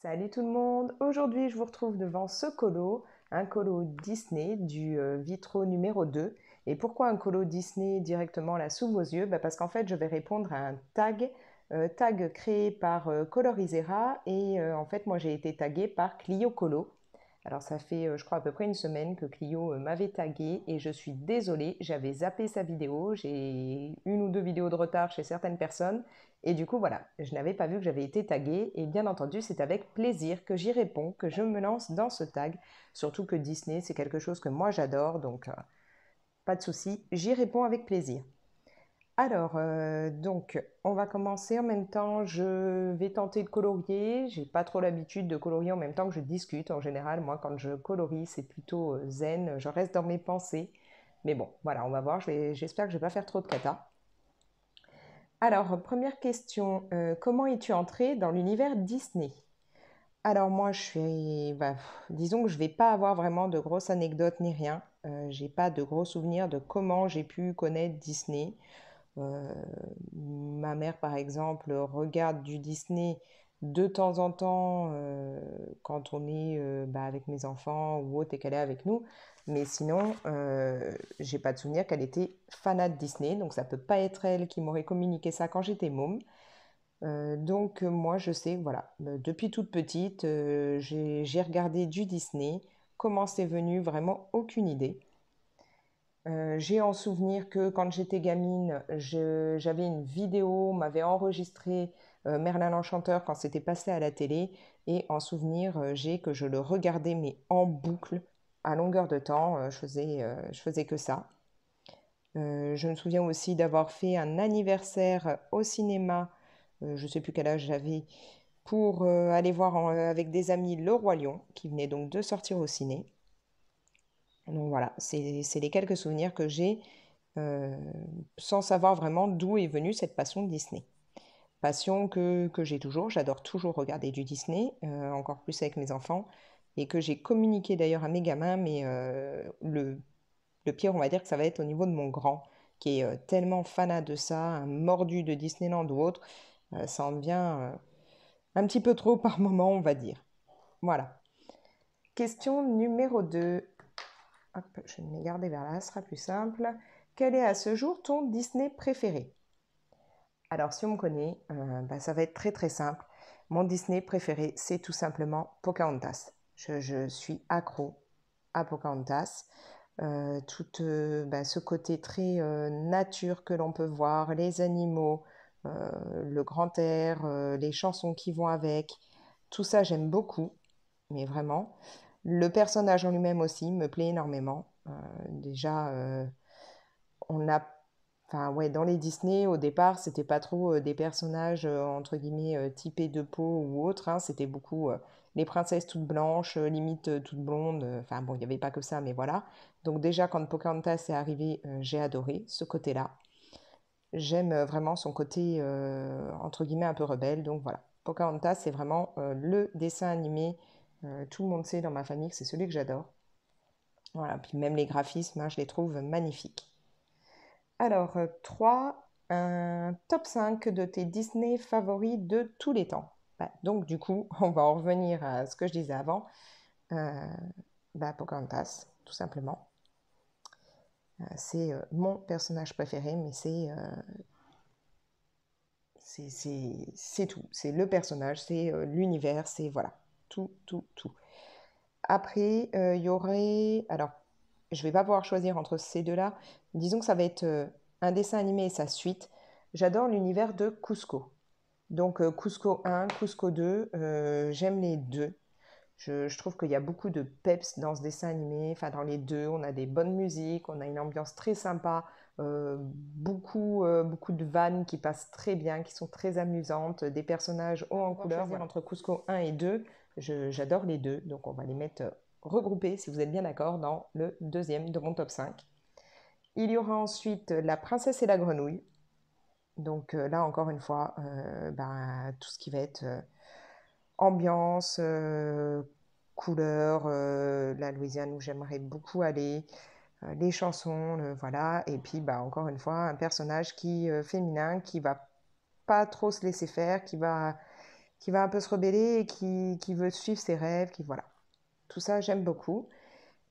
Salut tout le monde! Aujourd'hui, je vous retrouve devant ce colo, un colo Disney du Vitro numéro 2. Et pourquoi un colo Disney directement là sous vos yeux? Parce qu'en fait, je vais répondre à un tag créé par Colorizera et en fait, moi j'ai été taguée par Clio Colo. Alors ça fait, je crois, à peu près une semaine que Clio m'avait taguée et je suis désolée, j'avais zappé sa vidéo, j'ai une ou deux vidéos de retard chez certaines personnes et du coup voilà, je n'avais pas vu que j'avais été taguée et bien entendu c'est avec plaisir que j'y réponds, que je me lance dans ce tag, surtout que Disney c'est quelque chose que moi j'adore donc pas de souci, j'y réponds avec plaisir. Alors, donc, on va commencer en même temps. Je vais tenter de colorier. J'ai pas trop l'habitude de colorier en même temps que je discute. En général, moi, quand je colorie, c'est plutôt zen. Je reste dans mes pensées. Mais bon, voilà, on va voir. J'espère que je vais pas faire trop de cata. Alors, première question. Comment es-tu entrée dans l'univers Disney? Alors moi, disons que je vais pas avoir vraiment de grosses anecdotes ni rien. J'ai pas de gros souvenirs de comment j'ai pu connaître Disney. Euh, Ma mère, par exemple, regarde du Disney de temps en temps quand on est avec mes enfants ou autre et qu'elle est avec nous. Mais sinon, j'ai pas de souvenir qu'elle était fanat de Disney. Donc ça peut pas être elle qui m'aurait communiqué ça quand j'étais môme. Donc moi, je sais, voilà, depuis toute petite, j'ai regardé du Disney. Comment c'est venu, vraiment aucune idée. J'ai en souvenir que quand j'étais gamine, j'avais une vidéo, on m'avait enregistré Merlin l'Enchanteur quand c'était passé à la télé. Et en souvenir, j'ai que je le regardais mais en boucle, à longueur de temps. Je faisais que ça. Je me souviens aussi d'avoir fait un anniversaire au cinéma, je ne sais plus quel âge j'avais, pour aller voir avec des amis Le Roi Lion, qui venait donc de sortir au ciné. Donc voilà, c'est les quelques souvenirs que j'ai euh, sans savoir vraiment d'où est venue cette passion de Disney. Passion que j'ai toujours, j'adore toujours regarder du Disney, encore plus avec mes enfants, et que j'ai communiqué d'ailleurs à mes gamins, mais le pire, on va dire que ça va être au niveau de mon grand, qui est tellement fanat de ça, un mordu de Disneyland ou autre, ça en devient un petit peu trop par moment, on va dire. Voilà. Question numéro 2. Hop, je vais me garder vers là, ce sera plus simple. Quel est à ce jour ton Disney préféré? Alors, si on me connaît, ça va être très très simple. Mon Disney préféré, c'est tout simplement Pocahontas. Je suis accro à Pocahontas. Ce côté très nature que l'on peut voir, les animaux, le grand air, les chansons qui vont avec, tout ça j'aime beaucoup, mais vraiment. Le personnage en lui-même aussi me plaît énormément. Déjà, on a, enfin ouais, dans les Disney au départ, c'était pas trop des personnages entre guillemets typés de peau ou autre, hein, c'était beaucoup les princesses toutes blanches, limite toutes blondes. Enfin bon, il n'y avait pas que ça, mais voilà. Donc déjà quand Pocahontas est arrivé, j'ai adoré ce côté-là. J'aime vraiment son côté entre guillemets un peu rebelle. Donc voilà, Pocahontas c'est vraiment le dessin animé. Tout le monde sait dans ma famille que c'est celui que j'adore. Voilà, puis même les graphismes, hein, je les trouve magnifiques. Alors, 3, un top 5 de tes Disney favoris de tous les temps. Donc, du coup, on va en revenir à ce que je disais avant. Euh, Pocahontas, tout simplement. C'est mon personnage préféré, mais c'est tout. C'est le personnage, c'est l'univers, c'est voilà. Tout, tout, tout. Après, il y aurait... Alors, je vais pas pouvoir choisir entre ces deux-là. Disons que ça va être un dessin animé et sa suite. J'adore l'univers de Cusco. Donc Cusco 1, Cusco 2, j'aime les deux. Je trouve qu'il y a beaucoup de peps dans ce dessin animé. Enfin, dans les deux, on a des bonnes musiques, on a une ambiance très sympa, beaucoup de vannes qui passent très bien, qui sont très amusantes, des personnages hauts en couleur. Choisir entre Cusco 1 et 2, j'adore les deux. Donc, on va les mettre regroupés, si vous êtes bien d'accord, dans le deuxième de mon top 5. Il y aura ensuite La Princesse et la Grenouille. Donc là, encore une fois, tout ce qui va être ambiance, couleur, la Louisiane où j'aimerais beaucoup aller, les chansons, voilà. Et puis, encore une fois, un personnage féminin qui va pas trop se laisser faire, qui va un peu se rebeller et qui veut suivre ses rêves, qui voilà. Tout ça, j'aime beaucoup.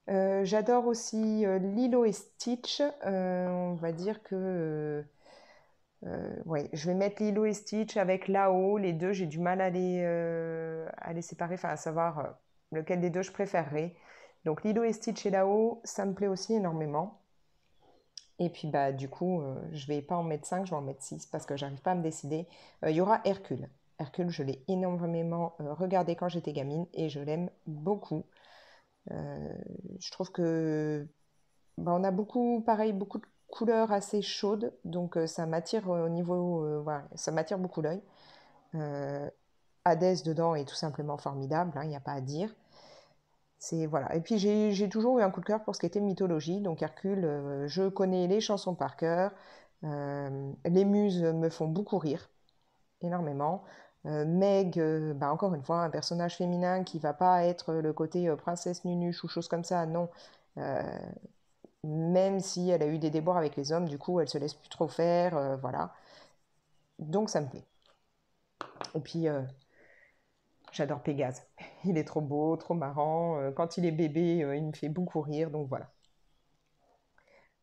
J'adore aussi Lilo et Stitch. On va dire que ouais, je vais mettre Lilo et Stitch avec Lao. Les deux, j'ai du mal à les séparer, enfin à savoir lequel des deux je préférerais. Donc Lilo et Stitch et Lao, ça me plaît aussi énormément. Et puis bah du coup, je vais pas en mettre 5, je vais en mettre 6 parce que j'arrive pas à me décider. Il y aura Hercule. Hercule, je l'ai énormément regardé quand j'étais gamine et je l'aime beaucoup. Euh, je trouve que bah, on a beaucoup, pareil, beaucoup de couleurs assez chaudes, donc ça m'attire au niveau, voilà, ça m'attire beaucoup l'œil. Euh, Hadès dedans est tout simplement formidable, il n'y a pas à dire. C'est voilà. Et puis j'ai toujours eu un coup de cœur pour ce qui était mythologie, donc Hercule, je connais les chansons par cœur. Les muses me font beaucoup rire, énormément. Meg, bah, encore une fois, un personnage féminin qui va pas être le côté princesse nunuche ou chose comme ça, non. Euh, Même si elle a eu des déboires avec les hommes, du coup, elle se laisse plus trop faire, voilà. Donc ça me plaît. Et puis, j'adore Pégase. Il est trop beau, trop marrant. Quand il est bébé, il me fait beaucoup rire, donc voilà.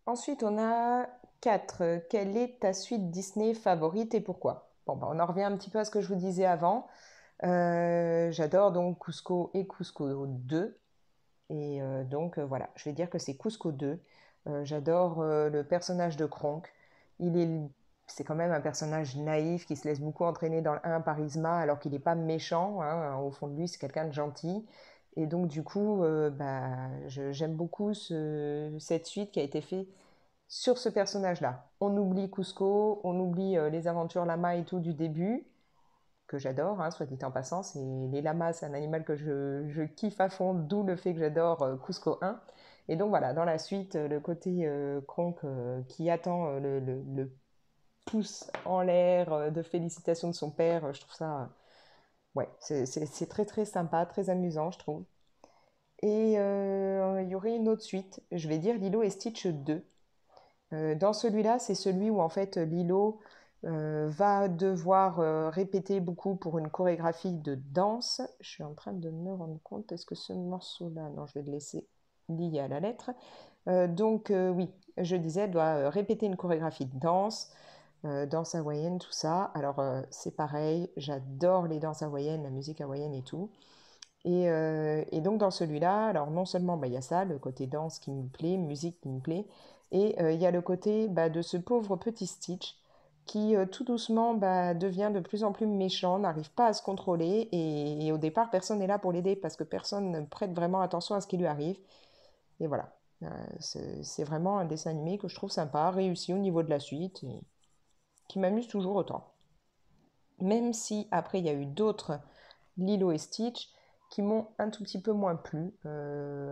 Ensuite, on a 4. Quelle est ta suite Disney favorite et pourquoi? Bon, bah, on en revient un petit peu à ce que je vous disais avant. J'adore donc Cusco et Cusco 2. Et donc voilà, je vais dire que c'est Cusco 2. J'adore le personnage de Kronk. Il est, c'est quand même un personnage naïf qui se laisse beaucoup entraîner dans le 1 par Yzma alors qu'il n'est pas méchant, hein. Au fond de lui, c'est quelqu'un de gentil. Et donc du coup, bah, j'aime beaucoup cette suite qui a été faite sur ce personnage-là. On oublie Cusco, on oublie les aventures lama et tout du début, que j'adore, hein, soit dit en passant. Les lamas, c'est un animal que je kiffe à fond, d'où le fait que j'adore Cusco 1. Et donc voilà, dans la suite, le côté Kronk qui attend le pouce en l'air de félicitations de son père, je trouve ça, ouais, c'est très très sympa, très amusant, je trouve. Et il y aurait une autre suite, je vais dire Lilo et Stitch 2. Dans celui-là, c'est celui où en fait Lilo va devoir répéter beaucoup pour une chorégraphie de danse. Je suis en train de me rendre compte, est-ce que ce morceau-là, non, je vais le laisser lié à la lettre. Donc oui, je disais, elle doit répéter une chorégraphie de danse, danse hawaïenne, tout ça. Alors c'est pareil, j'adore les danses hawaïennes, la musique hawaïenne et tout. Et donc dans celui-là, alors non seulement bah, il y a ça, le côté danse qui me plaît, musique qui me plaît, et il y a le côté bah, de ce pauvre petit Stitch qui tout doucement bah, devient de plus en plus méchant, n'arrive pas à se contrôler, et au départ personne n'est là pour l'aider parce que personne ne prête vraiment attention à ce qui lui arrive. Et voilà. C'est vraiment un dessin animé que je trouve sympa, réussi au niveau de la suite, et qui m'amuse toujours autant. Même si après il y a eu d'autres Lilo et Stitch qui m'ont un tout petit peu moins plu.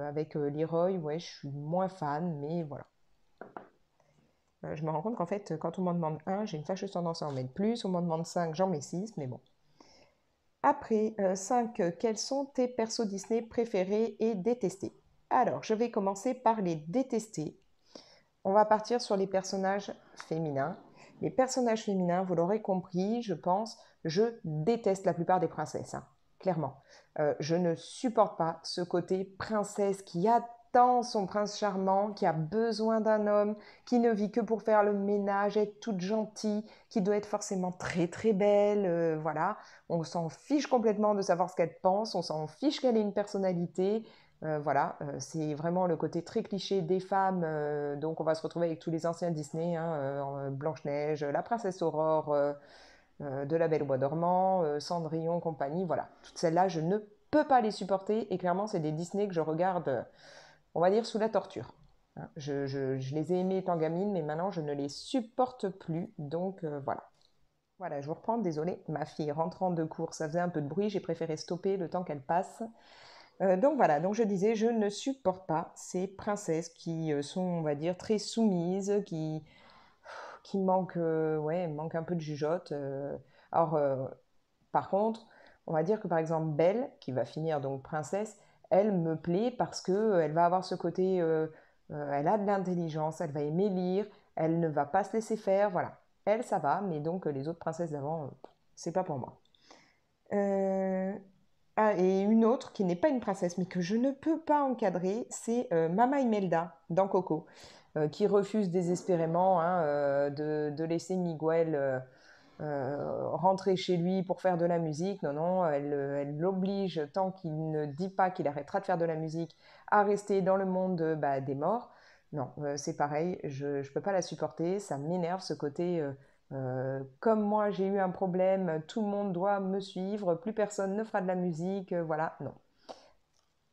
Avec Leroy, ouais, je suis moins fan, mais voilà. Je me rends compte qu'en fait, quand on m'en demande un, j'ai une fâcheuse tendance à en mettre plus. On m'en demande 5, j'en mets 6, mais bon. Après, 5, quels sont tes persos Disney préférés et détestés? Alors, je vais commencer par les détestés. On va partir sur les personnages féminins. Les personnages féminins, vous l'aurez compris, je pense, je déteste la plupart des princesses, hein, clairement. Je ne supporte pas ce côté princesse qui attend son prince charmant, qui a besoin d'un homme, qui ne vit que pour faire le ménage, être toute gentille, qui doit être forcément très très belle, voilà. On s'en fiche complètement de savoir ce qu'elle pense, on s'en fiche qu'elle ait une personnalité, voilà, c'est vraiment le côté très cliché des femmes. Donc on va se retrouver avec tous les anciens Disney, hein, Blanche-Neige, la princesse Aurore, de La Belle au Bois dormant, Cendrillon, compagnie, voilà. Toutes celles-là, je ne peux pas les supporter et clairement, c'est des Disney que je regarde, on va dire, sous la torture. Hein, je les ai aimés étant gamine, mais maintenant, je ne les supporte plus. Donc voilà. Voilà, je vous reprends, désolée, ma fille rentrant de cours, ça faisait un peu de bruit, j'ai préféré stopper le temps qu'elle passe. Donc voilà, donc je disais, je ne supporte pas ces princesses qui sont, on va dire, très soumises, qui manquent, ouais, manquent un peu de jugeote. Alors, par contre, on va dire que par exemple Belle, qui va finir donc princesse, elle me plaît parce que elle va avoir ce côté, elle a de l'intelligence, elle va aimer lire, elle ne va pas se laisser faire, voilà. Elle, ça va, mais donc les autres princesses d'avant, c'est pas pour moi. Euh, Ah, et une autre qui n'est pas une princesse, mais que je ne peux pas encadrer, c'est Mama Imelda dans Coco, qui refuse désespérément hein, de laisser Miguel rentrer chez lui pour faire de la musique. Non, non, elle l'oblige, tant qu'il ne dit pas qu'il arrêtera de faire de la musique, à rester dans le monde bah, des morts. Non, c'est pareil, je ne peux pas la supporter, ça m'énerve ce côté. Comme moi j'ai eu un problème, tout le monde doit me suivre, plus personne ne fera de la musique, voilà, non,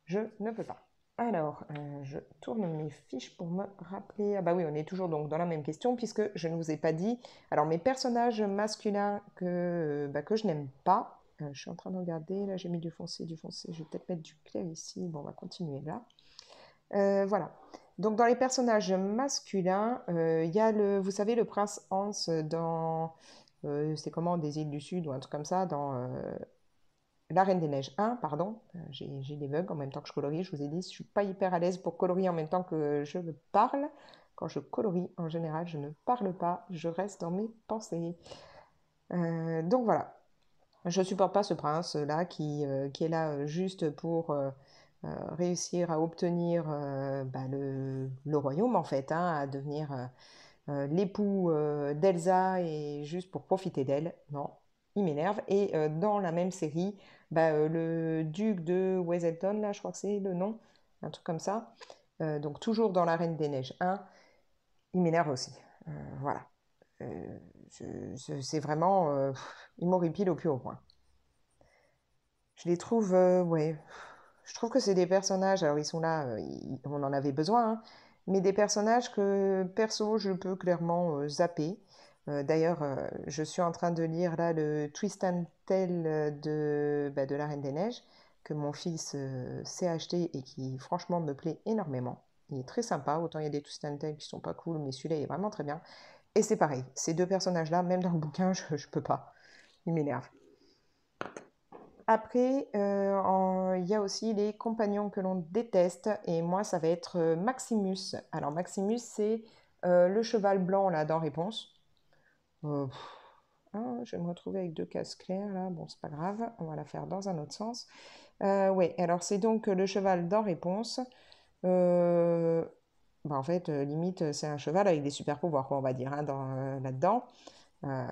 je ne peux pas. Alors, je tourne mes fiches pour me rappeler. Ah bah oui, on est toujours donc dans la même question puisque je ne vous ai pas dit. Alors, mes personnages masculins que je n'aime pas. Je suis en train de regarder. Là, j'ai mis du foncé, du foncé. Je vais peut-être mettre du clair ici. Bon, on va continuer là. Voilà. Donc, dans les personnages masculins, il y a vous savez, le prince Hans dans. C'est comment, des îles du Sud ou un truc comme ça, dans la Reine des Neiges 1, pardon, j'ai des bugs en même temps que je colorie, je vous ai dit, je ne suis pas hyper à l'aise pour colorier en même temps que je parle. Quand je colorie, en général, je ne parle pas, je reste dans mes pensées. Donc voilà, je ne supporte pas ce prince-là qui est là juste pour réussir à obtenir bah, le royaume, en fait, hein, à devenir l'époux d'Elsa et juste pour profiter d'elle. Non, il m'énerve. Et dans la même série, bah, le duc de Weselton, là, je crois que c'est le nom, un truc comme ça. Donc toujours dans La Reine des Neiges 1, il m'énerve aussi. Voilà. Euh, c'est vraiment... il m'horripile au plus haut point. Je les trouve... ouais. Je trouve que c'est des personnages, alors ils sont là, on en avait besoin, hein, mais des personnages que perso je peux clairement zapper. D'ailleurs, je suis en train de lire là le Twist and Tell de La Reine des Neiges, que mon fils s'est acheté et qui franchement me plaît énormément. Il est très sympa, autant il y a des Twist and Tell qui sont pas cool, mais celui-là est vraiment très bien. Et c'est pareil, ces deux personnages-là, même dans le bouquin, je peux pas. Ils m'énervent. Après, il y a aussi les compagnons que l'on déteste, et moi, ça va être Maximus. Alors, Maximus, c'est le cheval blanc, là, dans Réponse. Pff, ah, je vais me retrouver avec deux cases claires, là. Bon, c'est pas grave, on va la faire dans un autre sens. Oui, alors c'est donc le cheval dans Réponse. Euh, Bah, en fait, limite, c'est un cheval avec des super pouvoirs, quoi, on va dire, hein, là-dedans. Euh,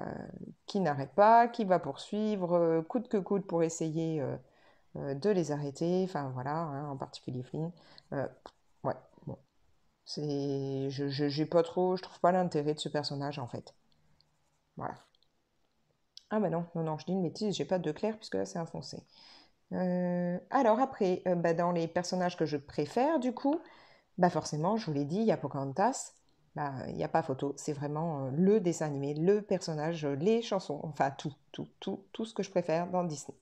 qui n'arrête pas, qui va poursuivre, coûte que coûte pour essayer de les arrêter, enfin voilà, hein, en particulier Flynn. Euh, ouais, bon, j'ai pas trop, je trouve pas l'intérêt de ce personnage en fait. Voilà. Ah bah non, non, non, je dis une bêtise, j'ai pas de clair puisque là c'est un foncé. Alors après, bah, dans les personnages que je préfère du coup, bah forcément, je vous l'ai dit, il y a Pocahontas. Bah, il n'y a pas photo, c'est vraiment le dessin animé, le personnage, les chansons, enfin tout ce que je préfère dans Disney.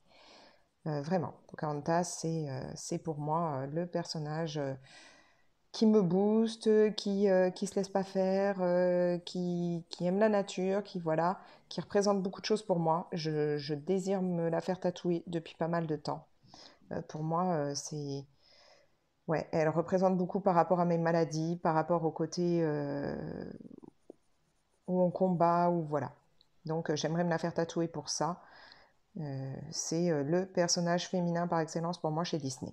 Vraiment, Pocahontas, c'est pour moi le personnage qui me booste, qui se laisse pas faire, qui aime la nature, qui voilà, qui représente beaucoup de choses pour moi. Je désire me la faire tatouer depuis pas mal de temps. Pour moi, c'est ouais, elle représente beaucoup par rapport à mes maladies, par rapport au côté où on combat, ou voilà. Donc j'aimerais me la faire tatouer pour ça. C'est le personnage féminin par excellence pour moi chez Disney.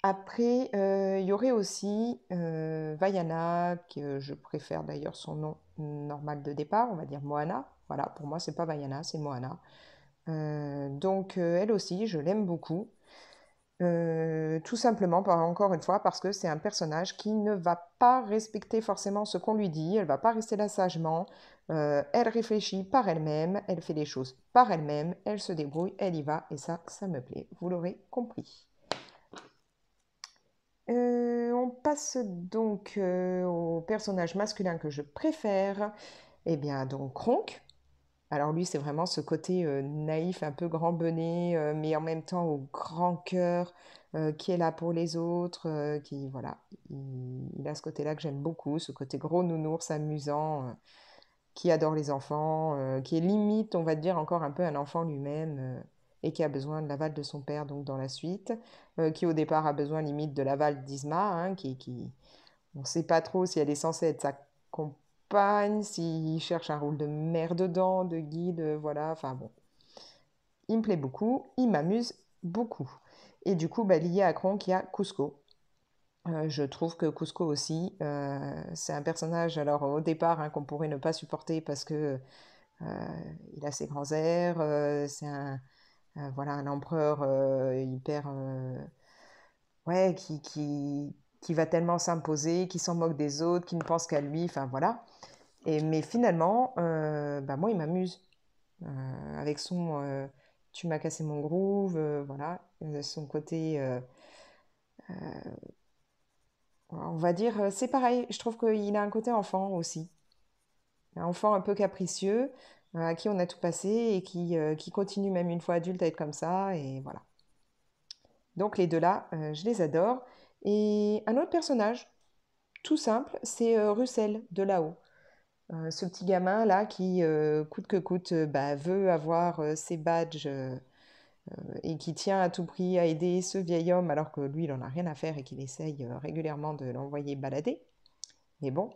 Après, il y aurait aussi Vaiana, que je préfère d'ailleurs son nom normal de départ, on va dire Moana. Voilà, pour moi, c'est pas Vaiana, c'est Moana. Donc, elle aussi, je l'aime beaucoup. Tout simplement, encore une fois, parce que c'est un personnage qui ne va pas respecter forcément ce qu'on lui dit, elle va pas rester là sagement, elle réfléchit par elle-même, elle fait les choses par elle-même, elle se débrouille, elle y va, et ça me plaît, vous l'aurez compris. On passe donc au personnage masculin que je préfère. Eh bien, donc Kronk. Alors lui, c'est vraiment ce côté naïf, un peu grand-bonnet, mais en même temps au grand cœur, qui est là pour les autres, qui, voilà, il a ce côté-là que j'aime beaucoup, ce côté gros nounours amusant, qui adore les enfants, qui est limite, on va dire, encore un peu un enfant lui-même, et qui a besoin de l'aval de son père, donc dans la suite, qui au départ a besoin limite de l'aval d'Isma, hein, on ne sait pas trop si elle est censée être sa compagne, s'il cherche un rôle de mère dedans, de guide, voilà, enfin bon. il me plaît beaucoup, il m'amuse beaucoup. Et du coup, bah, lié à Kronk, il y a Cusco. Je trouve que Cusco aussi, c'est un personnage, alors au départ, hein, qu'on pourrait ne pas supporter parce que il a ses grands airs, c'est voilà, un empereur hyper, ouais, qui va tellement s'imposer, qui s'en moque des autres, qui ne pense qu'à lui, enfin voilà. Mais finalement, bah, moi, il m'amuse. Avec son tu m'as cassé mon groove, voilà, son côté, on va dire, c'est pareil, je trouve qu'il a un côté enfant aussi. Un enfant un peu capricieux, à qui on a tout passé et qui continue même une fois adulte à être comme ça, et voilà. Donc les deux là, je les adore. Et un autre personnage, tout simple, c'est Russell de là-haut. Ce petit gamin là qui, coûte que coûte, bah, veut avoir ses badges et qui tient à tout prix à aider ce vieil homme alors que lui, il en a rien à faire et qu'il essaye régulièrement de l'envoyer balader. Mais bon,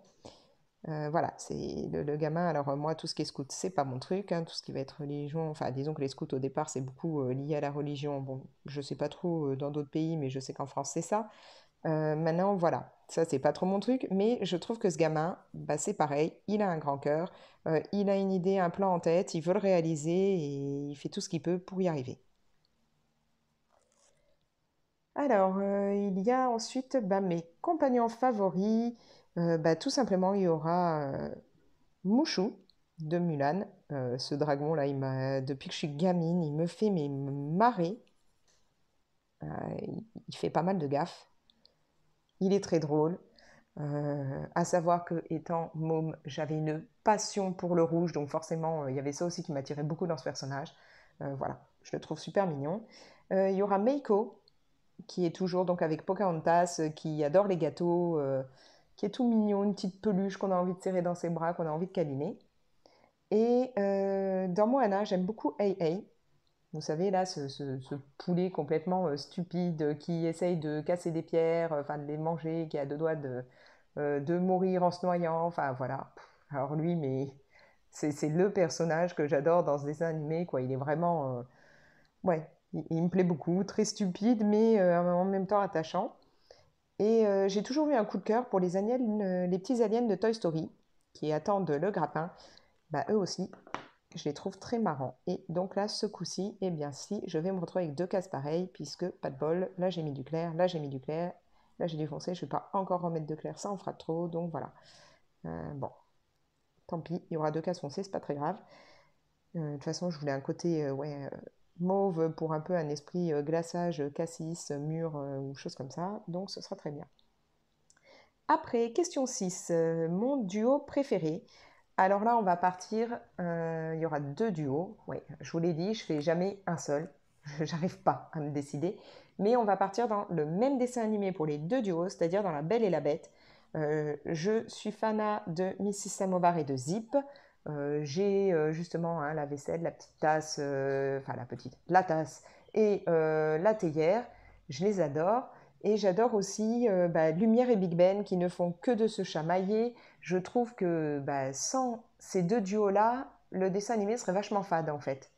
voilà, c'est le gamin. Alors moi, tout ce qui est scout, c'est pas mon truc, hein, tout ce qui va être religion. Enfin, disons que les scouts au départ, c'est beaucoup lié à la religion. Bon, je sais pas trop dans d'autres pays, mais je sais qu'en France, c'est ça. Maintenant, voilà, ça, c'est pas trop mon truc, mais je trouve que ce gamin, bah, c'est pareil, il a un grand cœur, il a une idée, un plan en tête, il veut le réaliser et il fait tout ce qu'il peut pour y arriver. Alors, il y a ensuite bah, mes compagnons favoris. Bah, tout simplement, il y aura Mushu de Mulan. Ce dragon-là, depuis que je suis gamine, il me fait mais, marrer. Il fait pas mal de gaffes. Il est très drôle. À savoir que, étant môme, j'avais une passion pour le rouge, donc forcément, il y avait ça aussi qui m'attirait beaucoup dans ce personnage. Voilà, je le trouve super mignon. Il y aura Meiko, qui est toujours donc avec Pocahontas, qui adore les gâteaux, qui est tout mignon, une petite peluche qu'on a envie de serrer dans ses bras, qu'on a envie de câliner. Et dans Moana, j'aime beaucoup Ei Ei. Vous savez, là, ce poulet complètement stupide qui essaye de casser des pierres, enfin de les manger, qui a deux doigts de mourir en se noyant. Enfin, voilà. Alors lui, mais c'est le personnage que j'adore dans ce dessin animé, quoi. Il est vraiment... ouais, il me plaît beaucoup. Très stupide, mais en même temps attachant. Et j'ai toujours eu un coup de cœur pour les petits aliens de Toy Story, qui attendent le grappin. Bah, eux aussi, je les trouve très marrants. Et donc là, ce coup-ci, eh bien si, je vais me retrouver avec deux cases pareilles, puisque pas de bol, là j'ai mis du clair, là j'ai mis du clair, là j'ai du foncé, je ne vais pas encore remettre de clair, ça en fera trop, donc voilà. Bon, tant pis, il y aura deux cases foncées, c'est pas très grave. De toute façon, je voulais un côté ouais, mauve pour un peu un esprit glaçage, cassis, mûr ou chose comme ça, donc ce sera très bien. Après, question 6, mon duo préféré. Alors là, on va partir, il y aura deux duos. Oui, je vous l'ai dit, je fais jamais un seul. J'arrive pas à me décider. Mais on va partir dans le même dessin animé pour les deux duos, c'est-à-dire dans La Belle et la Bête. Je suis fanat de Mrs. Samovar et de Zip. J'ai justement hein, la vaisselle, la petite tasse, enfin la tasse et la théière. Je les adore. Et j'adore aussi bah, Lumière et Big Ben qui ne font que de se chamailler. Je trouve que bah, sans ces deux duos-là, le dessin animé serait vachement fade en fait.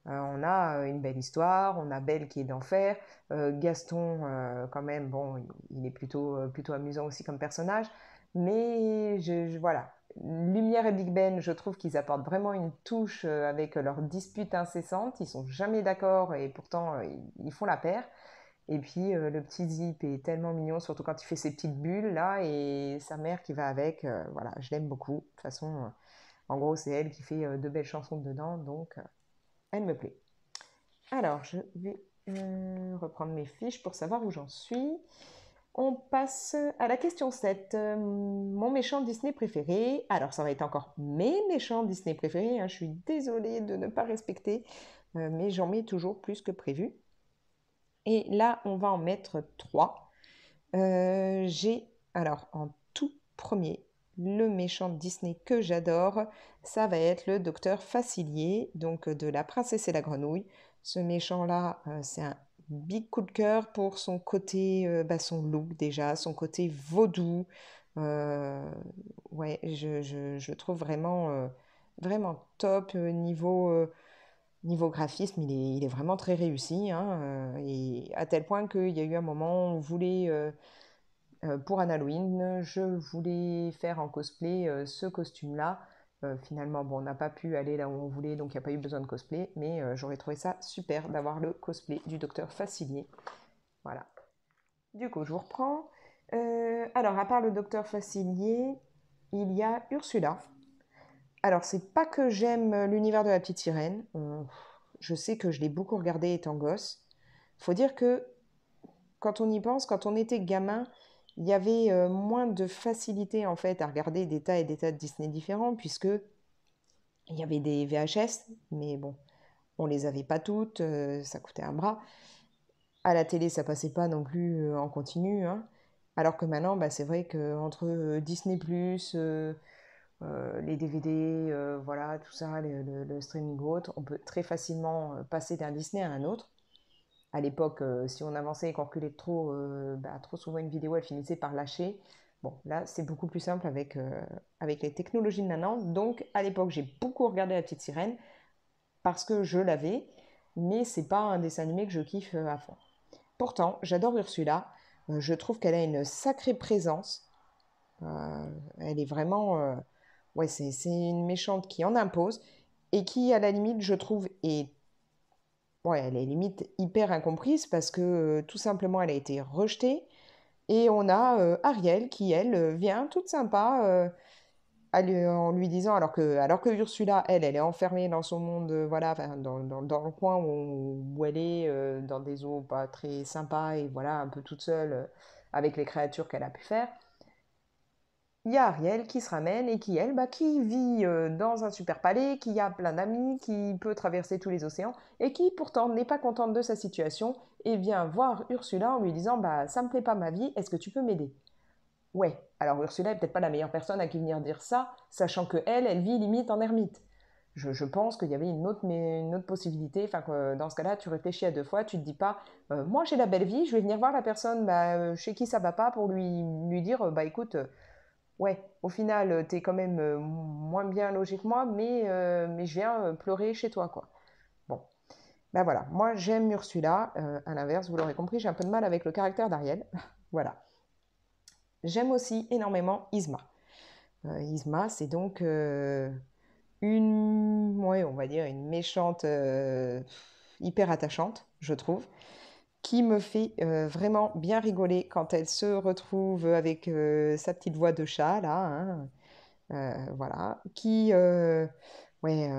On a une belle histoire, on a Belle qui est d'enfer, Gaston quand même, bon, il est plutôt amusant aussi comme personnage, mais voilà. Lumière et Big Ben, je trouve qu'ils apportent vraiment une touche avec leurs disputes incessantes, ils sont jamais d'accord et pourtant ils font la paire. Et puis le petit Zip est tellement mignon, surtout quand il fait ses petites bulles là, et sa mère qui va avec, voilà, je l'aime beaucoup. De toute façon, en gros, c'est elle qui fait de belles chansons dedans, donc elle me plaît. Alors, je vais reprendre mes fiches pour savoir où j'en suis. On passe à la question 7. Mon méchant Disney préféré. Alors, ça va être encore mes méchants Disney préférés, hein. Je suis désolée de ne pas respecter, mais j'en mets toujours plus que prévu. Et là, on va en mettre 3. J'ai, alors, en tout premier, le méchant Disney que j'adore. Ça va être le docteur Facilier, donc de La Princesse et la Grenouille. Ce méchant-là, c'est un big coup de cœur pour son côté, bah, son look déjà, son côté vaudou. Euh, ouais, je trouve vraiment, vraiment top niveau. Niveau graphisme, il est vraiment très réussi, hein, et à tel point qu'il y a eu un moment où on voulait, pour un Halloween, je voulais faire en cosplay ce costume-là. Finalement, bon, on n'a pas pu aller là où on voulait, donc il n'y a pas eu besoin de cosplay, mais j'aurais trouvé ça super d'avoir le cosplay du docteur Facilier. Voilà. Du coup, je vous reprends. Alors, à part le docteur Facilier, il y a Ursula. Alors, c'est pas que j'aime l'univers de la petite sirène. Je sais que je l'ai beaucoup regardé étant gosse. Faut dire que quand on y pense, quand on était gamin, il y avait moins de facilité en fait à regarder des tas et des tas de Disney différents, puisque il y avait des VHS, mais bon, on les avait pas toutes, ça coûtait un bras. À la télé, ça passait pas non plus en continu, hein. Alors que maintenant, bah, c'est vrai qu'entre Disney+, les DVD, voilà, tout ça, le streaming ou autre, on peut très facilement passer d'un Disney à un autre. À l'époque, si on avançait et qu'on reculait trop, bah, trop souvent une vidéo, elle finissait par lâcher. Bon, là, c'est beaucoup plus simple avec les technologies de maintenant. Donc, à l'époque, j'ai beaucoup regardé La Petite Sirène parce que je l'avais, mais c'est pas un dessin animé que je kiffe à fond. Pourtant, j'adore Ursula. Je trouve qu'elle a une sacrée présence. Elle est vraiment, ouais, c'est une méchante qui en impose et qui, à la limite, je trouve, est ouais, elle est limite hyper incomprise parce que tout simplement elle a été rejetée et on a Ariel qui elle vient toute sympa en lui disant alors que Ursula elle est enfermée dans son monde voilà enfin, dans le coin où elle est dans des eaux pas très sympas et voilà un peu toute seule avec les créatures qu'elle a pu faire. Il y a Ariel qui se ramène et qui, elle, bah, qui vit dans un super palais, qui a plein d'amis, qui peut traverser tous les océans et qui pourtant n'est pas contente de sa situation et vient voir Ursula en lui disant bah ça me plaît pas ma vie, est-ce que tu peux m'aider? Ouais, alors Ursula est peut-être pas la meilleure personne à qui venir dire ça, sachant que elle vit limite en ermite. Je pense qu'il y avait une autre possibilité, enfin que dans ce cas-là, tu réfléchis à deux fois, tu te dis pas, moi j'ai la belle vie, je vais venir voir la personne bah, chez qui ça va pas pour lui dire, bah écoute, ouais, au final, t'es quand même moins bien logé que moi, mais je viens pleurer chez toi, quoi. Bon, ben voilà, moi j'aime Ursula, à l'inverse, vous l'aurez compris, j'ai un peu de mal avec le caractère d'Ariel. Voilà. J'aime aussi énormément Isma. Isma, c'est donc ouais, on va dire une méchante hyper attachante, je trouve, qui me fait vraiment bien rigoler quand elle se retrouve avec sa petite voix de chat, là, hein. Voilà, ouais,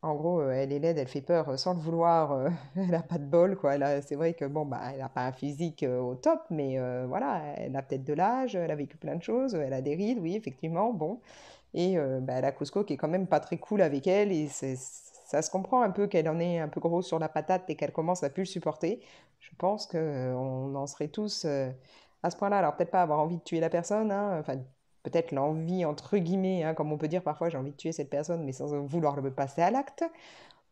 en gros, elle est laide, elle fait peur sans le vouloir, elle a pas de bol, quoi. C'est vrai que bon, bah, elle a pas un physique au top, mais voilà, elle a peut-être de l'âge, elle a vécu plein de choses, elle a des rides, oui, effectivement, bon. Et bah, elle a Cusco qui est quand même pas très cool avec elle, et ça se comprend un peu qu'elle en est un peu grosse sur la patate et qu'elle commence à plus le supporter. Je pense qu'on en serait tous à ce point-là. Alors peut-être pas avoir envie de tuer la personne, hein, enfin peut-être l'envie, entre guillemets, hein, comme on peut dire parfois, j'ai envie de tuer cette personne, mais sans vouloir le passer à l'acte.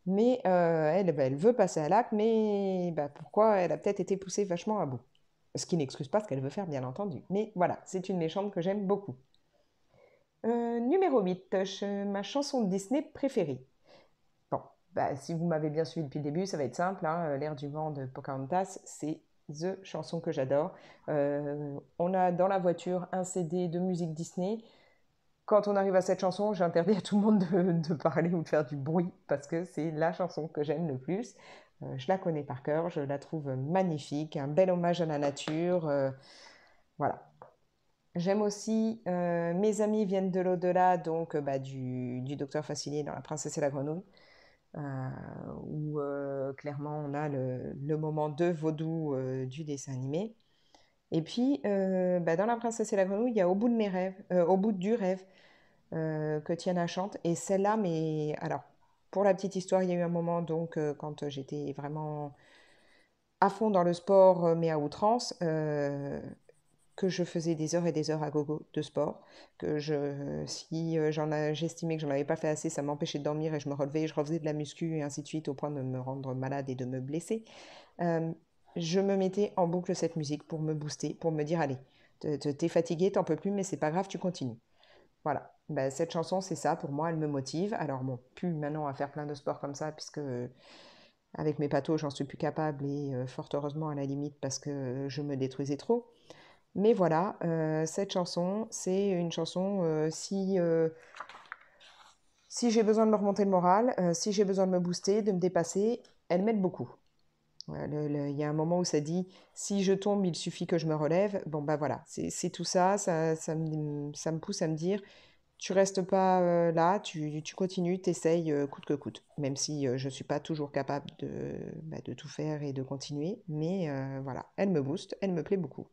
Mais elle, bah, elle veut passer à l'acte, mais bah, pourquoi elle a peut-être été poussée vachement à bout. Ce qui n'excuse pas ce qu'elle veut faire, bien entendu. Mais voilà, c'est une méchante que j'aime beaucoup. Numéro 8, ma chanson de Disney préférée. Bon, bah, si vous m'avez bien suivi depuis le début, ça va être simple, hein, L'air du vent de Pocahontas, c'est the chanson que j'adore. On a dans la voiture un CD de musique Disney. Quand on arrive à cette chanson, j'interdis à tout le monde de parler ou de faire du bruit parce que c'est la chanson que j'aime le plus. Je la connais par cœur, je la trouve magnifique, un bel hommage à la nature. Voilà. J'aime aussi Mes amis viennent de l'au-delà, donc bah, du docteur Facilier dans La princesse et la grenouille, euh, où clairement on a le moment de vaudou du dessin animé. Et puis bah, dans La princesse et la grenouille, il y a Au bout de mes rêves, Au bout du rêve, que Tiana chante. Et celle-là, mais alors, pour la petite histoire, il y a eu un moment, donc, quand j'étais vraiment à fond dans le sport, mais à outrance, que je faisais des heures et des heures à gogo de sport, si j'estimais que j'en avais pas fait assez, ça m'empêchait de dormir et je me relevais, je refaisais de la muscu et ainsi de suite, au point de me rendre malade et de me blesser. Euh, je me mettais en boucle cette musique pour me booster, pour me dire, allez, t'es fatigué, t'en peux plus, mais c'est pas grave, tu continues. Voilà. Ben, cette chanson, c'est ça, pour moi, elle me motive. Alors bon, plus maintenant à faire plein de sports comme ça, puisque avec mes pathos, j'en suis plus capable et fort heureusement à la limite parce que je me détruisais trop. Mais voilà, cette chanson, c'est une chanson, si j'ai besoin de me remonter le moral, si j'ai besoin de me booster, de me dépasser, elle m'aide beaucoup. Ouais, il y a un moment où ça dit, si je tombe, il suffit que je me relève. Bon, bah voilà, c'est tout ça, ça me pousse à me dire, tu restes pas là, tu continues, t'essayes coûte que coûte. Même si je suis pas toujours capable de tout faire et de continuer. Mais voilà, elle me booste, elle me plaît beaucoup.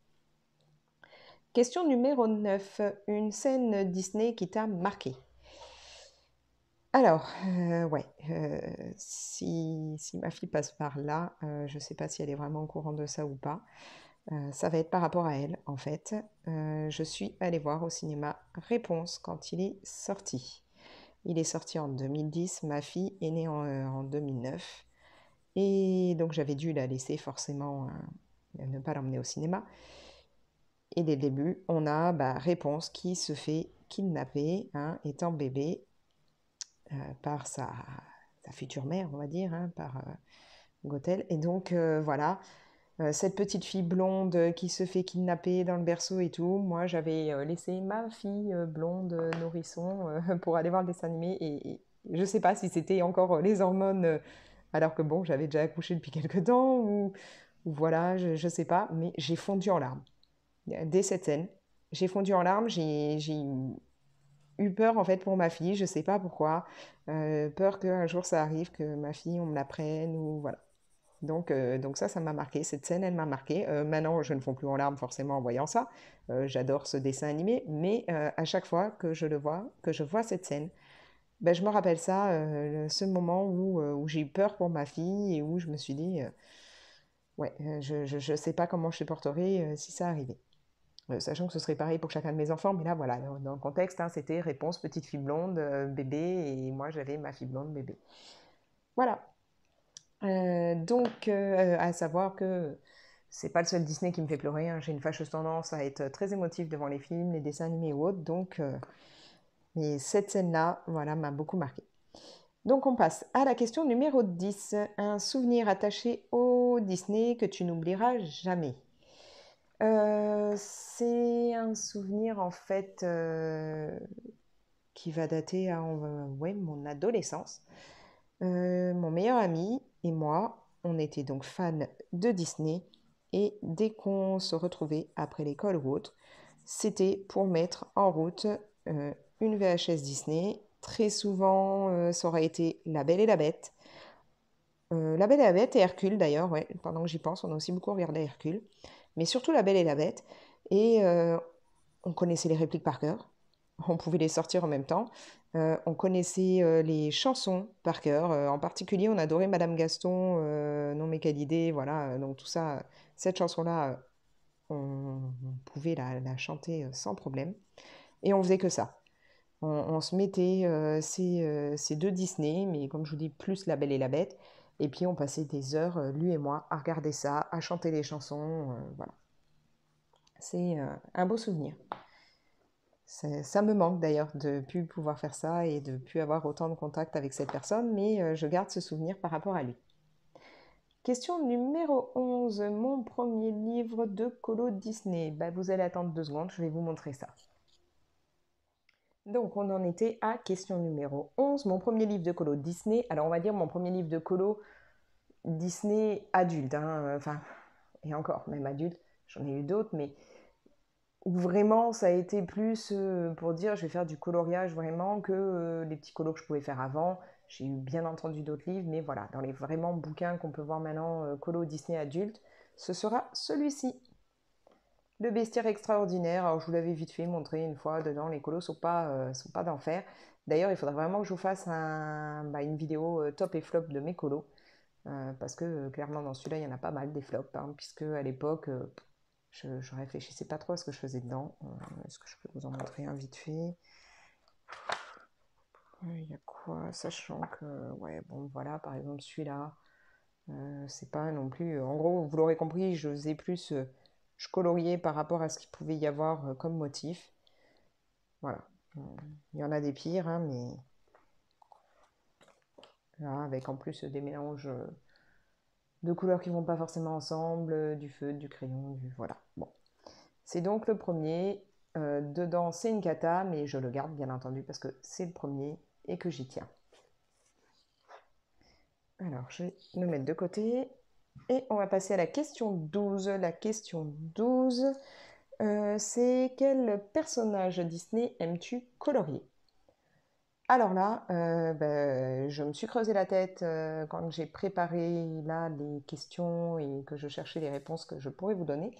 Question numéro 9. Une scène Disney qui t'a marqué. Alors, ouais, si ma fille passe par là, je sais pas si elle est vraiment au courant de ça ou pas. Ça va être par rapport à elle, en fait. Je suis allée voir au cinéma Réponse quand il est sorti. Il est sorti en 2010, ma fille est née en 2009. Et donc j'avais dû la laisser forcément, ne pas l'emmener au cinéma. Et dès le début, on a Réponse qui se fait kidnapper, hein, étant bébé, par sa future mère, on va dire, hein, par Gothel. Et donc voilà, cette petite fille blonde qui se fait kidnapper dans le berceau et tout. Moi, j'avais laissé ma fille blonde nourrisson pour aller voir le dessin animé. Et je sais pas si c'était encore les hormones, alors que bon, j'avais déjà accouché depuis quelques temps, ou voilà, je sais pas. Mais j'ai fondu en larmes. Dès cette scène, j'ai fondu en larmes. J'ai eu peur en fait pour ma fille, je sais pas pourquoi. Peur qu'un jour ça arrive, que ma fille, on me la prenne, ou voilà. Donc ça m'a marqué. Cette scène, elle m'a marqué. Maintenant, je ne fonds plus en larmes forcément en voyant ça. J'adore ce dessin animé, mais à chaque fois que je le vois, que je vois cette scène, ben, je me rappelle ça, ce moment où j'ai eu peur pour ma fille et où je me suis dit, ouais, je sais pas comment je supporterais si ça arrivait. Sachant que ce serait pareil pour chacun de mes enfants, mais là, voilà, dans le contexte, hein, c'était réponse petite fille blonde, bébé, et moi j'avais ma fille blonde, bébé. Voilà. À savoir que c'est pas le seul Disney qui me fait pleurer, hein. J'ai une fâcheuse tendance à être très émotive devant les films, les dessins animés ou autres, mais cette scène-là, voilà, m'a beaucoup marqué. Donc on passe à la question numéro 10. Un souvenir attaché au Disney que tu n'oublieras jamais. C'est un souvenir en fait qui va dater à ouais, mon adolescence. Mon meilleur ami et moi, on était donc fans de Disney et dès qu'on se retrouvait après l'école ou autre, c'était pour mettre en route une VHS Disney. Très souvent, ça aurait été La Belle et la Bête. La Belle et la Bête et Hercule d'ailleurs, ouais, pendant que j'y pense, on a aussi beaucoup regardé Hercule. Mais surtout La Belle et la Bête. Et on connaissait les répliques par cœur. On pouvait les sortir en même temps. On connaissait les chansons par cœur. En particulier, on adorait Madame Gaston, Non mais quelle idée, voilà. Donc tout ça, cette chanson-là, on pouvait la chanter sans problème. Et on faisait que ça. On se mettait ces deux Disney, mais comme je vous dis, plus La Belle et la Bête. Et puis on passait des heures, lui et moi, à regarder ça, à chanter les chansons. Voilà. C'est un beau souvenir. Ça me manque d'ailleurs de ne plus pouvoir faire ça et de ne plus avoir autant de contact avec cette personne, mais je garde ce souvenir par rapport à lui. Question numéro 11. Mon premier livre de colo Disney. Bah, vous allez attendre 2 secondes, je vais vous montrer ça. Donc, on en était à question numéro 11. Mon premier livre de colo Disney. Alors, on va dire mon premier livre de colo Disney adulte, hein. Enfin, et encore, même adulte, j'en ai eu d'autres, mais où vraiment ça a été plus pour dire je vais faire du coloriage vraiment que les petits colos que je pouvais faire avant. J'ai eu bien entendu d'autres livres, mais voilà, dans les vraiment bouquins qu'on peut voir maintenant, colo Disney adulte, ce sera celui-ci. Le bestiaire extraordinaire. Alors je vous l'avais vite fait montrer une fois dedans, les colos sont pas d'enfer. D'ailleurs, il faudrait vraiment que je vous fasse une vidéo top et flop de mes colos. Parce que clairement dans celui-là il y en a pas mal des flops, hein, puisque à l'époque je réfléchissais pas trop à ce que je faisais dedans. Est-ce que je peux vous en montrer un vite fait? Il y a quoi? Sachant que, ouais, bon, voilà, par exemple, celui-là, c'est pas non plus. En gros, vous l'aurez compris, je faisais plus. Je coloriais par rapport à ce qu'il pouvait y avoir comme motif. Voilà. Il y en a des pires, hein, mais là, avec en plus des mélanges de couleurs qui vont pas forcément ensemble, du feutre, du crayon, voilà. Bon. C'est donc le premier. Dedans, c'est une cata, mais je le garde bien entendu parce que c'est le premier et que j'y tiens. Alors, je vais le mettre de côté. Et on va passer à la question 12. La question 12, c'est quel personnage Disney aimes-tu colorier? Alors là, je me suis creusé la tête quand j'ai préparé là les questions et que je cherchais les réponses que je pourrais vous donner.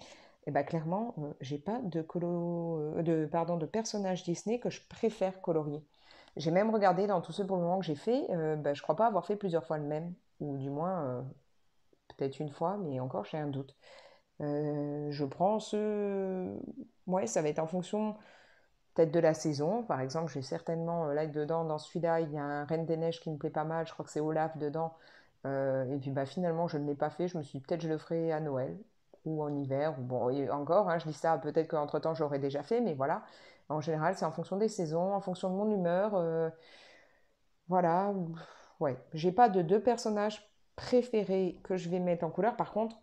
Et bah clairement, j'ai pas de personnage Disney que je préfère colorier. J'ai même regardé dans tous ceux pour le moment que j'ai fait, je crois pas avoir fait plusieurs fois le même, ou du moins peut-être une fois, mais encore j'ai un doute. Je prends ce, ouais, ça va être en fonction peut-être de la saison. Par exemple, j'ai certainement, là dedans, dans celui-là, il y a un Reine des Neiges qui me plaît pas mal. Je crois que c'est Olaf dedans. Et puis bah, finalement, je ne l'ai pas fait. Je me suis dit, peut-être je le ferai à Noël ou en hiver. Ou bon, et encore, hein, je dis ça, peut-être qu'entre-temps, je l'aurais déjà fait, mais voilà. En général, c'est en fonction des saisons, en fonction de mon humeur. Voilà. Ouais. J'ai pas de deux personnages préférés que je vais mettre en couleur. Par contre,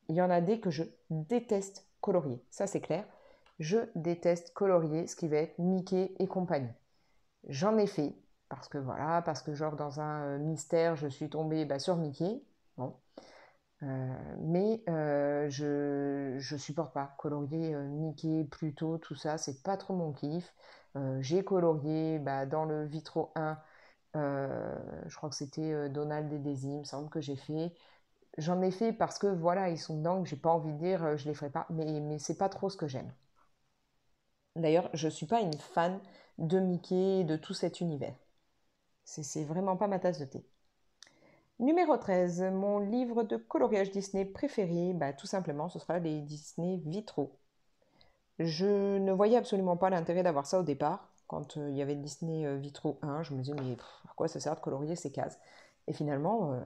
il y en a des que je déteste colorier. Ça, c'est clair. Je déteste colorier ce qui va être Mickey et compagnie. J'en ai fait parce que voilà, parce que genre dans un mystère, je suis tombée sur Mickey. Bon. Mais je supporte pas colorier Mickey, Pluto, tout ça, c'est pas trop mon kiff. J'ai colorié dans le Vitro 1, je crois que c'était Donald et Daisy, il me semble que j'ai fait. J'en ai fait parce que voilà, ils sont dedans, que j'ai pas envie de dire je les ferai pas, mais c'est pas trop ce que j'aime. D'ailleurs, je suis pas une fan de Mickey et de tout cet univers. C'est vraiment pas ma tasse de thé. Numéro 13, mon livre de coloriage Disney préféré, tout simplement, ce sera les Disney vitraux. Je ne voyais absolument pas l'intérêt d'avoir ça au départ. Quand il y avait le Disney Vitraux 1, je me disais, mais à quoi ça sert de colorier ces cases? Et finalement,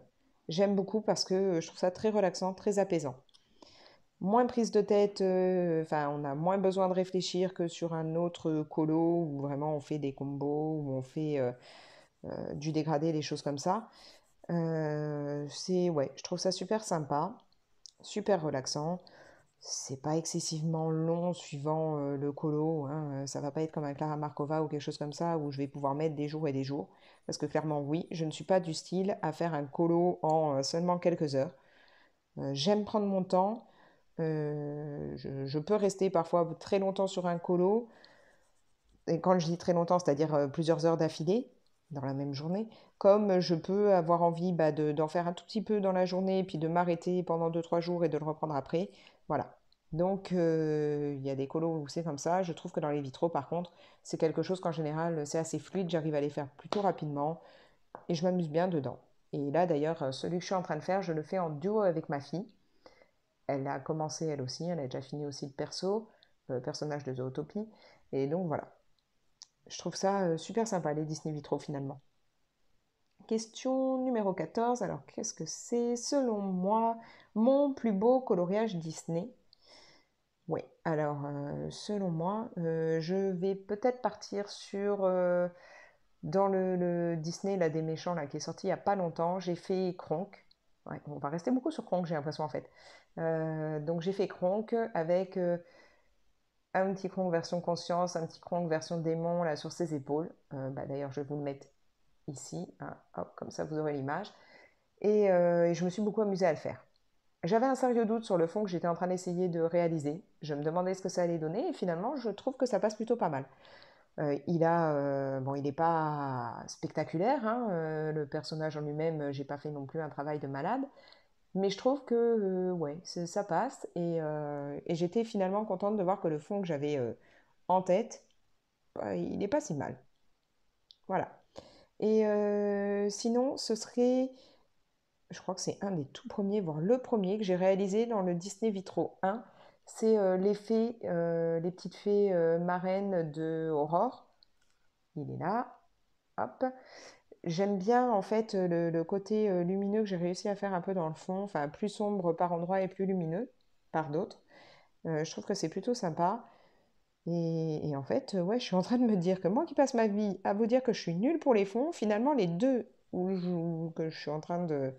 j'aime beaucoup parce que je trouve ça très relaxant, très apaisant. Moins prise de tête, enfin, on a moins besoin de réfléchir que sur un autre colo où vraiment on fait des combos, où on fait du dégradé, des choses comme ça. Ouais, je trouve ça super sympa, super relaxant. C'est pas excessivement long suivant le colo, hein. Ça va pas être comme un Clara Markova ou quelque chose comme ça où je vais pouvoir mettre des jours et des jours. Parce que clairement, oui, je ne suis pas du style à faire un colo en seulement quelques heures. J'aime prendre mon temps. Je peux rester parfois très longtemps sur un colo. Et quand je dis très longtemps, c'est-à-dire plusieurs heures d'affilée dans la même journée. Comme je peux avoir envie d'en faire un tout petit peu dans la journée, puis de m'arrêter pendant deux trois jours et de le reprendre après. Voilà. Donc, il y a des colos où c'est comme ça. Je trouve que dans les vitraux, par contre, c'est quelque chose qu'en général, c'est assez fluide. J'arrive à les faire plutôt rapidement et je m'amuse bien dedans. Et là, d'ailleurs, celui que je suis en train de faire, je le fais en duo avec ma fille. Elle a commencé elle aussi, elle a déjà fini aussi le perso, le personnage de Zootopie. Et donc voilà, je trouve ça super sympa, les Disney Vitro finalement. Question numéro 14. Alors, qu'est-ce que c'est, selon moi, mon plus beau coloriage Disney? Oui, alors, selon moi, je vais peut-être partir sur... dans le Disney, là, des méchants, là, qui est sorti il n'y a pas longtemps, j'ai fait Kronk. Ouais, on va rester beaucoup sur Kronk, j'ai l'impression, en fait. Donc, j'ai fait Kronk avec un petit Kronk version conscience, un petit Kronk version démon, là, sur ses épaules. D'ailleurs, je vais vous le mettre ici, hein, hop, comme ça vous aurez l'image. Et je me suis beaucoup amusée à le faire. J'avais un sérieux doute sur le fond que j'étais en train d'essayer de réaliser. Je me demandais ce que ça allait donner et finalement je trouve que ça passe plutôt pas mal. Bon, il n'est pas spectaculaire, hein, le personnage en lui-même, j'ai pas fait non plus un travail de malade, mais je trouve que ouais, ça passe et j'étais finalement contente de voir que le fond que j'avais en tête, il n'est pas si mal. Voilà. Et sinon, ce serait, je crois que c'est un des tout premiers, voire le premier que j'ai réalisé dans le Disney Vitro 1. C'est les petites fées marraines de Aurore. Il est là. Hop. J'aime bien en fait le côté lumineux que j'ai réussi à faire un peu dans le fond, enfin plus sombre par endroits et plus lumineux par d'autres. Je trouve que c'est plutôt sympa. Et en fait, ouais, je suis en train de me dire que moi qui passe ma vie à vous dire que je suis nulle pour les fonds, finalement, les deux que je suis en train de,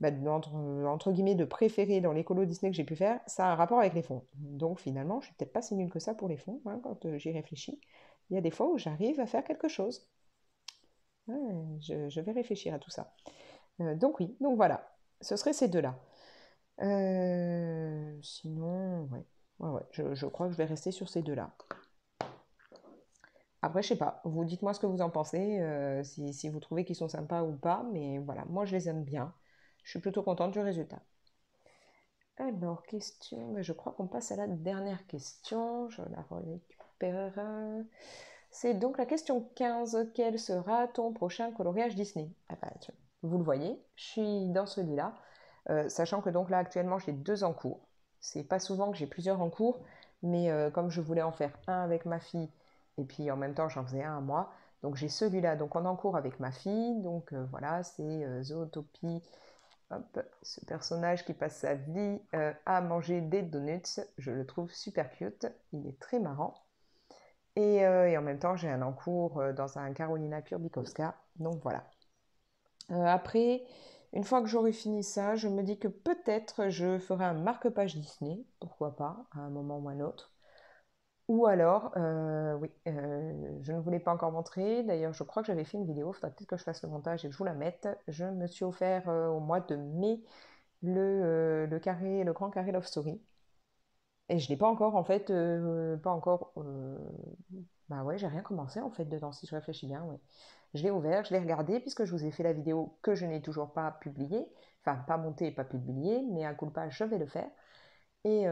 entre guillemets, de préférer dans les colos Disney que j'ai pu faire, ça a un rapport avec les fonds. Donc finalement, je suis peut-être pas si nulle que ça pour les fonds, hein, quand j'y réfléchis. Il y a des fois où j'arrive à faire quelque chose. Ouais, je vais réfléchir à tout ça. Donc oui, donc voilà, ce serait ces deux-là. Sinon, ouais, ouais, je crois que je vais rester sur ces deux-là. Après, je sais pas, vous dites-moi ce que vous en pensez, si vous trouvez qu'ils sont sympas ou pas, mais voilà, moi je les aime bien. Je suis plutôt contente du résultat. Alors, question, je crois qu'on passe à la dernière question, je la récupère. C'est donc la question 15. Quel sera ton prochain coloriage Disney? Ah bah, vous le voyez, je suis dans celui-là, sachant que donc là actuellement j'ai deux en cours. C'est pas souvent que j'ai plusieurs en cours, mais comme je voulais en faire un avec ma fille et puis en même temps j'en faisais un à moi, donc j'ai celui-là donc en cours avec ma fille. Donc voilà, c'est Zootopie. Hop, ce personnage qui passe sa vie à manger des donuts, je le trouve super cute, il est très marrant. Et en même temps, j'ai un encours dans un Carolina Kurbikowska. Donc voilà. Après, une fois que j'aurai fini ça, je me dis que peut-être je ferai un marque-page Disney. Pourquoi pas, à un moment ou à un autre. Ou alors, oui, je ne vous l'ai pas encore montré. D'ailleurs, je crois que j'avais fait une vidéo. Il faudra peut-être que je fasse le montage et que je vous la mette. Je me suis offert au mois de mai le grand carré Love Story. Et je l'ai pas encore, en fait, pas encore. Bah ouais, j'ai rien commencé en fait dedans, si je réfléchis bien. Ouais. Je l'ai ouvert, je l'ai regardé, puisque je vous ai fait la vidéo que je n'ai toujours pas publiée, enfin pas montée et pas publiée, mais à coup de page, je vais le faire. Et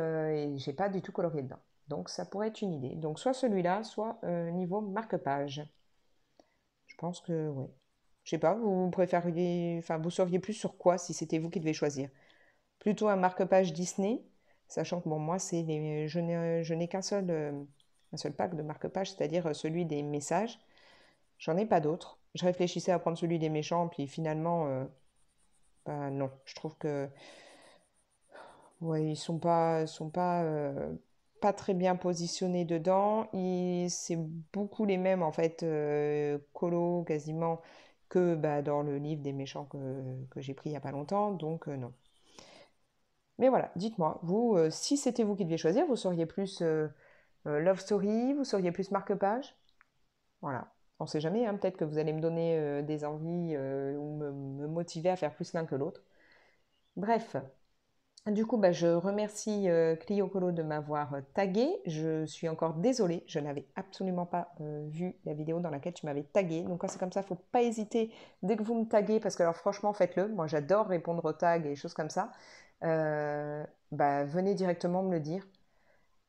j'ai pas du tout colorié dedans. Donc ça pourrait être une idée. Donc soit celui-là, soit niveau marque-page. Je pense que, ouais. Je sais pas, vous préfériez, enfin vous sauriez plus sur quoi si c'était vous qui devez choisir. Plutôt un marque-page Disney, sachant que bon, moi, je n'ai un seul pack de marque-page, c'est-à-dire celui des messages. J'en ai pas d'autres. Je réfléchissais à prendre celui des méchants, puis finalement, bah, non. Je trouve que ouais, pas très bien positionnés dedans. C'est beaucoup les mêmes en fait, colo quasiment que bah, dans le livre des méchants que j'ai pris il y a pas longtemps. Donc non. Mais voilà, dites-moi, vous, si c'était vous qui deviez choisir, vous seriez plus Love Story, vous seriez plus marque-page? Voilà. On ne sait jamais, hein, peut-être que vous allez me donner des envies ou me motiver à faire plus l'un que l'autre. Bref, du coup, bah, je remercie Clio Colo de m'avoir tagué. Je suis encore désolée, je n'avais absolument pas vu la vidéo dans laquelle tu m'avais tagué. Donc quand c'est comme ça, il ne faut pas hésiter dès que vous me taguez, parce que alors franchement, faites-le. Moi, j'adore répondre aux tags et choses comme ça. Bah, venez directement me le dire.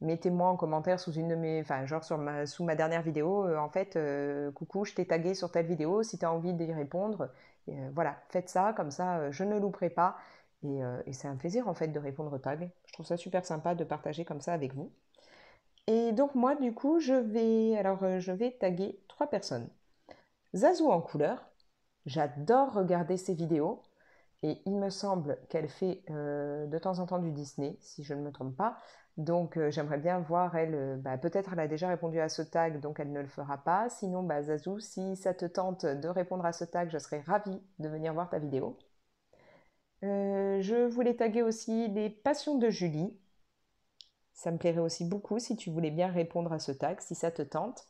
Mettez-moi en commentaire sous une de mes, enfin genre sous ma dernière vidéo, en fait, coucou, je t'ai tagué sur telle vidéo, si tu as envie d'y répondre, voilà, faites ça, comme ça, je ne louperai pas. Et c'est un plaisir en fait de répondre aux tags. Je trouve ça super sympa de partager comme ça avec vous. Et donc moi, du coup, je vais taguer trois personnes. Zazou en couleur, j'adore regarder ses vidéos. Et il me semble qu'elle fait de temps en temps du Disney, si je ne me trompe pas. Donc j'aimerais bien voir, elle, bah, peut-être elle a déjà répondu à ce tag, donc elle ne le fera pas. Sinon, bah, Zazou, si ça te tente de répondre à ce tag, je serais ravie de venir voir ta vidéo. Je voulais taguer aussi les passions de Julie. Ça me plairait aussi beaucoup si tu voulais bien répondre à ce tag, si ça te tente.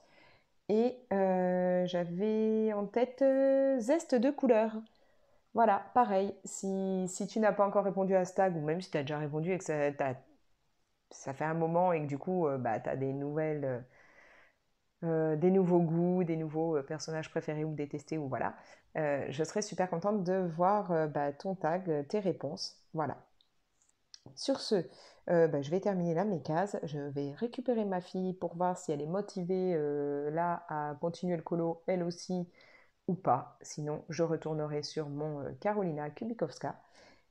Et j'avais en tête Zeste de couleur. Voilà, pareil, si tu n'as pas encore répondu à ce tag, ou même si tu as déjà répondu et que ça fait un moment et que du coup, bah, tu as des nouveaux goûts, des nouveaux personnages préférés ou détestés, ou voilà, je serais super contente de voir bah, ton tag, tes réponses. Voilà. Sur ce, bah, je vais terminer là mes cases. Je vais récupérer ma fille pour voir si elle est motivée là à continuer le colo, elle aussi, ou pas. Sinon, je retournerai sur mon Carolina Kubikowska.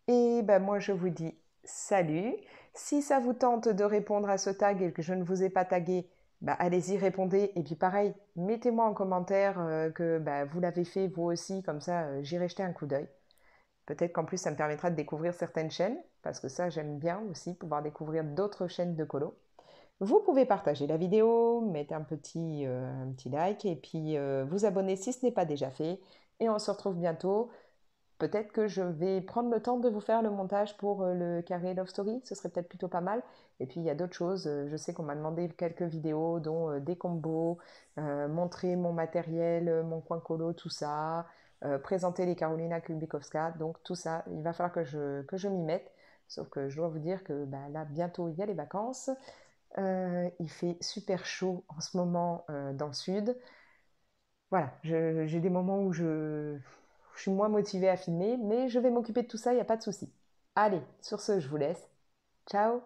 Et ben moi, je vous dis salut. Si ça vous tente de répondre à ce tag et que je ne vous ai pas tagué, bah, allez-y, répondez. Et puis pareil, mettez-moi en commentaire que bah, vous l'avez fait vous aussi, comme ça j'irai jeter un coup d'œil. Peut-être qu'en plus ça me permettra de découvrir certaines chaînes, parce que ça j'aime bien aussi, pouvoir découvrir d'autres chaînes de colo. Vous pouvez partager la vidéo, mettre un petit like et puis vous abonner si ce n'est pas déjà fait. Et on se retrouve bientôt. Peut-être que je vais prendre le temps de vous faire le montage pour le carré Love Story, ce serait peut-être plutôt pas mal. Et puis il y a d'autres choses, je sais qu'on m'a demandé quelques vidéos, dont des combos, montrer mon matériel, mon coin colo, tout ça, présenter les Karolina Kubikowska, donc tout ça, il va falloir que je m'y mette. Sauf que je dois vous dire que bah, là, bientôt, il y a les vacances. Il fait super chaud en ce moment dans le sud. Voilà, j'ai des moments où je suis moins motivée à filmer, mais je vais m'occuper de tout ça, il n'y a pas de souci. Allez, sur ce, je vous laisse. Ciao!